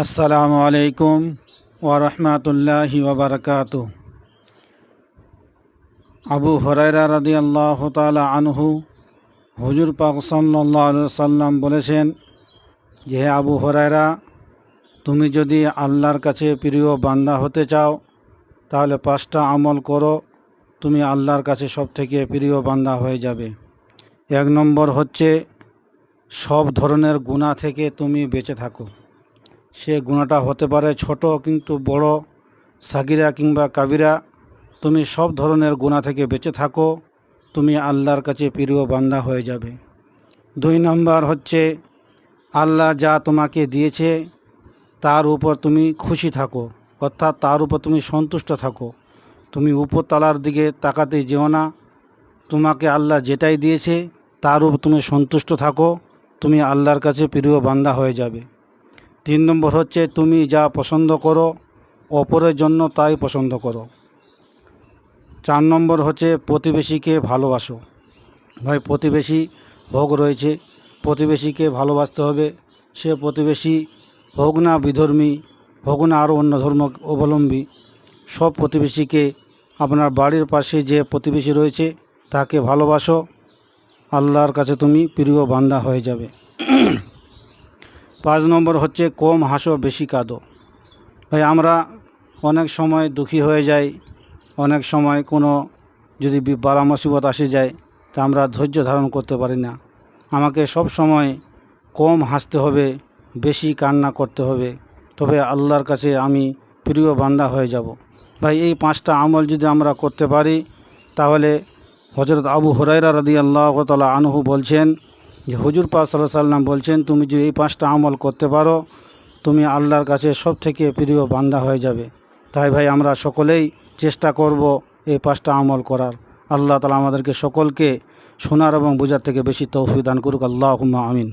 আসসালামু আলাইকুম ওয়া রাহমাতুল্লাহি ওয়া বারাকাতুহু। আবু হুরায়রা রাদিয়াল্লাহু তাআলা আনহু হুজুর পাক সাল্লাল্লাহু আলাইহি সাল্লাম বলেছেন যে, হে আবু হুরায়রা, তুমি যদি আল্লাহর কাছে প্রিয় বান্দা হতে চাও তাহলে 5টা আমল করো, তুমি আল্লাহর কাছে সবথেকে প্রিয় বান্দা হয়ে যাবে। 1 নম্বর হচ্ছে সব ধরনের গুনাহ থেকে তুমি বেঁচে থাকো। সে গুনাহটা হতে পারে ছোট কিন্তু বড়, সাগিরা কিংবা কাবিরা। তুমি সব ধরনের গুনাহ থেকে বেঁচে থাকো, তুমি আল্লাহর কাছে প্রিয় বান্দা হয়ে যাবে। 2 নম্বর হচ্ছে আল্লাহ যা তোমাকে দিয়েছে তার উপর তুমি খুশি থাকো, অর্থাৎ তার উপর তুমি সন্তুষ্ট থাকো। তুমি উপরতলার দিকে তাকাতে যেও না, তোমাকে আল্লাহ যেটাই দিয়েছে তার উপর তুমি সন্তুষ্ট থাকো, তুমি আল্লাহর কাছে প্রিয় বান্দা হয়ে যাবে। 3 নম্বর হচ্ছে তুমি যা পছন্দ করো অপরের জন্য তাই পছন্দ করো। 4 নম্বর হচ্ছে প্রতিবেশীকে ভালোবাসো। ভাই, প্রতিবেশী হক রয়েছে, প্রতিবেশীকে ভালোবাসতে হবে। সে প্রতিবেশী হোক না বিধর্মী, হোক না আরও অন্য ধর্ম অবলম্বী, সব প্রতিবেশীকে, আপনার বাড়ির পাশে যে প্রতিবেশী রয়েছে তাকে ভালোবাসো, আল্লাহর কাছে তুমি প্রিয় বান্দা হয়ে যাবে। 5 নম্বর হচ্ছে কম হাসো বেশি কাঁদো। ভাই, আমরা অনেক সময় দুঃখী হয়ে যাই, অনেক সময় কোনো যদি বালা মুসিবত আসে যায় তা আমরা ধৈর্য ধারণ করতে পারি না। আমাকে সব সময় কম হাসতে হবে, বেশি কান্না করতে হবে, তবে আল্লাহর কাছে আমি প্রিয় বান্দা হয়ে যাব। ভাই, এই 5টা আমল যদি আমরা করতে পারি তাহলে হযরত আবু হুরায়রা রাদিয়াল্লাহু তাআলা আনহু বলছেন যে, হুজুর পাক সাল্লাল্লাহু আলাইহি ওয়াসাল্লাম বলছেন, তুমি যদি এই 5টা আমল করতে পারো তুমি আল্লাহর কাছে সবথেকে প্রিয় বান্দা হয়ে যাবে। তাই ভাই, আমরা সকলেই চেষ্টা করব এই 5টা আমল করার। আল্লাহ তাআলা আমাদেরকে সকলকে শোনার এবং বোঝার থেকে বেশি তৌফিক দান করুক। আল্লাহুম্মা আমিন।